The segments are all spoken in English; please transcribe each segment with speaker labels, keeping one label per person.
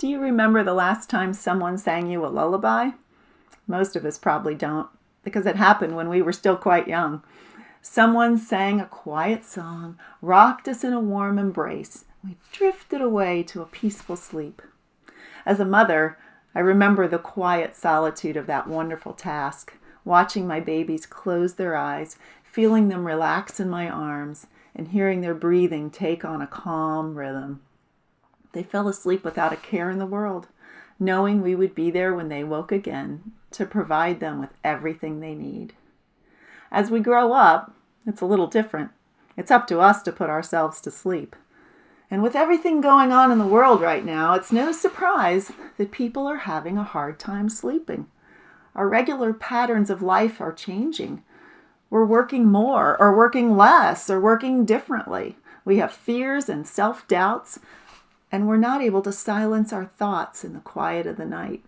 Speaker 1: Do you remember the last time someone sang you a lullaby? Most of us probably don't, because it happened when we were still quite young. Someone sang a quiet song, rocked us in a warm embrace. We drifted away to a peaceful sleep. As a mother, I remember the quiet solitude of that wonderful task, watching my babies close their eyes, feeling them relax in my arms, and hearing their breathing take on a calm rhythm. They fell asleep without a care in the world, knowing we would be there when they woke again to provide them with everything they need. As we grow up, it's a little different. It's up to us to put ourselves to sleep. And with everything going on in the world right now, it's no surprise that people are having a hard time sleeping. Our regular patterns of life are changing. We're working more or working less or working differently. We have fears and self-doubts, and we're not able to silence our thoughts in the quiet of the night.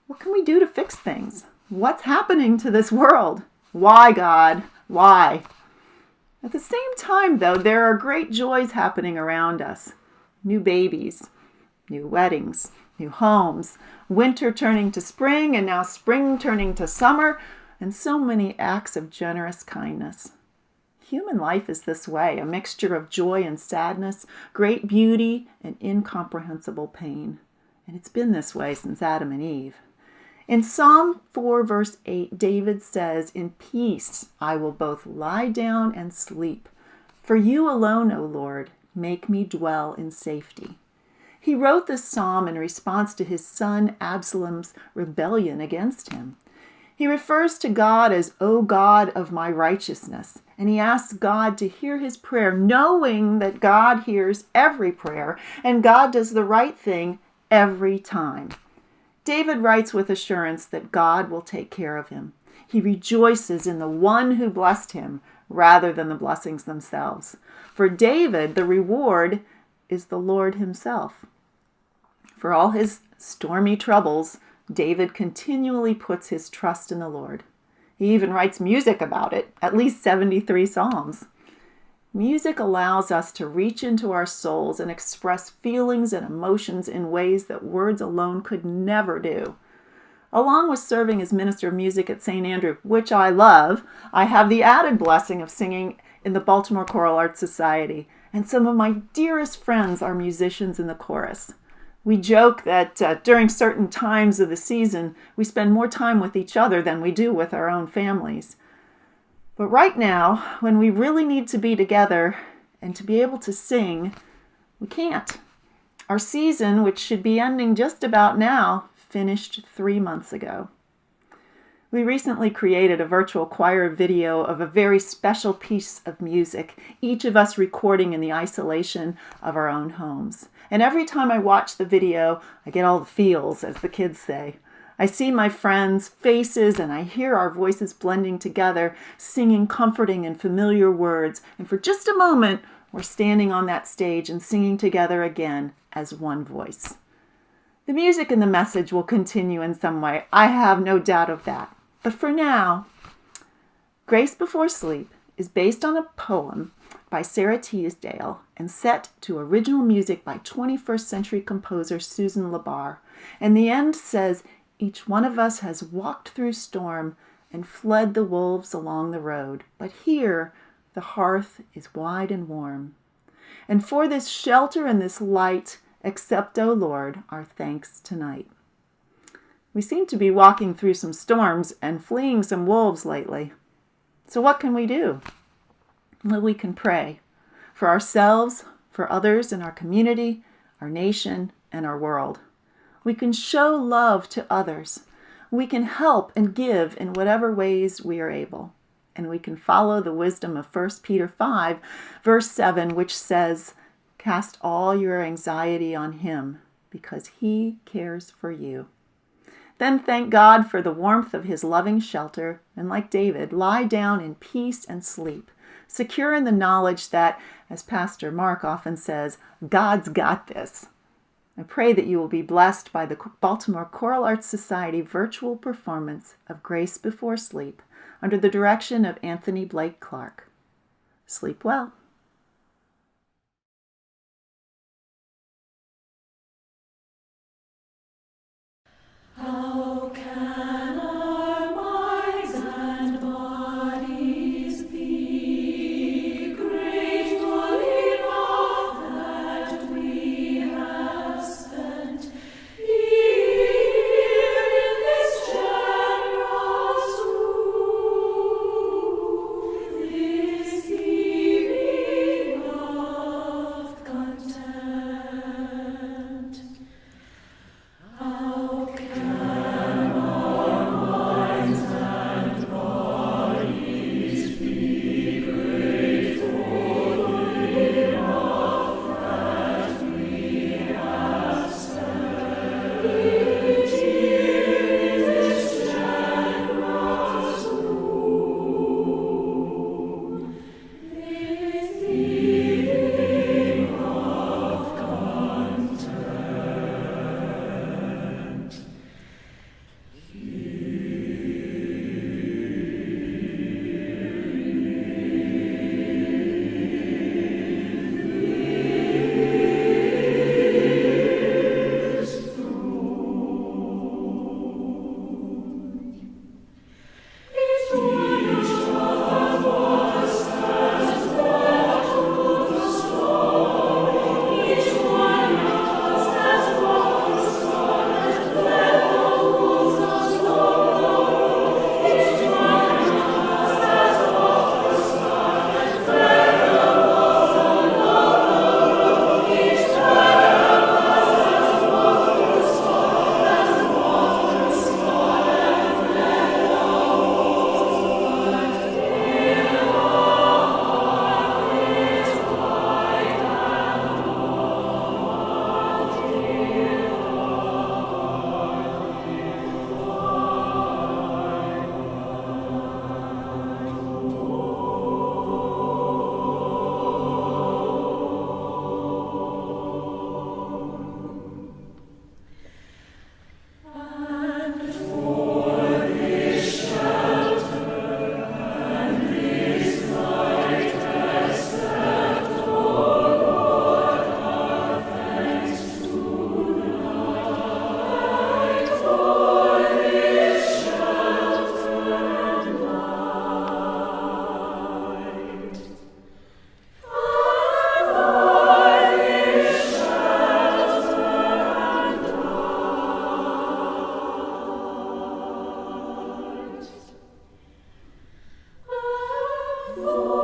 Speaker 1: What can we do to fix things? What's happening to this world? Why, God? Why? At the same time, though, there are great joys happening around us. New babies, new weddings, new homes, winter turning to spring, and now spring turning to summer, and so many acts of generous kindness. Human life is this way, a mixture of joy and sadness, great beauty and incomprehensible pain. And it's been this way since Adam and Eve. In Psalm 4, verse 8, David says, "In peace I will both lie down and sleep. For you alone, O Lord, make me dwell in safety." He wrote this psalm in response to his son Absalom's rebellion against him. He refers to God as, "O God of my righteousness," and he asks God to hear his prayer, knowing that God hears every prayer and God does the right thing every time. David writes with assurance that God will take care of him. He rejoices in the one who blessed him rather than the blessings themselves. For David, the reward is the Lord himself. For all his stormy troubles, David continually puts his trust in the Lord. He even writes music about it, at least 73 psalms. Music allows us to reach into our souls and express feelings and emotions in ways that words alone could never do. Along with serving as minister of music at St. Andrew, which I love, I have the added blessing of singing in the Baltimore Choral Arts Society, and some of my dearest friends are musicians in the chorus. We joke that during certain times of the season, we spend more time with each other than we do with our own families. But right now, when we really need to be together and to be able to sing, we can't. Our season, which should be ending just about now, finished 3 months ago. We recently created a virtual choir video of a very special piece of music, each of us recording in the isolation of our own homes. And every time I watch the video, I get all the feels, as the kids say. I see my friends' faces and I hear our voices blending together, singing comforting and familiar words. And for just a moment, we're standing on that stage and singing together again as one voice. The music and the message will continue in some way. I have no doubt of that. But for now, Grace Before Sleep is based on a poem by Sarah Teasdale and set to original music by 21st century composer Susan LaBarr. And the end says, "Each one of us has walked through storm and fled the wolves along the road, but here the hearth is wide and warm. And for this shelter and this light, accept, O Lord, our thanks tonight." We seem to be walking through some storms and fleeing some wolves lately. So what can we do? Well, we can pray for ourselves, for others in our community, our nation, and our world. We can show love to others. We can help and give in whatever ways we are able. And we can follow the wisdom of 1 Peter 5, verse 7, which says, "Cast all your anxiety on him, because he cares for you." Then thank God for the warmth of his loving shelter, and like David, lie down in peace and sleep, secure in the knowledge that, as Pastor Mark often says, God's got this. I pray that you will be blessed by the Baltimore Choral Arts Society virtual performance of Grace Before Sleep under the direction of Anthony Blake Clark. Sleep well.
Speaker 2: For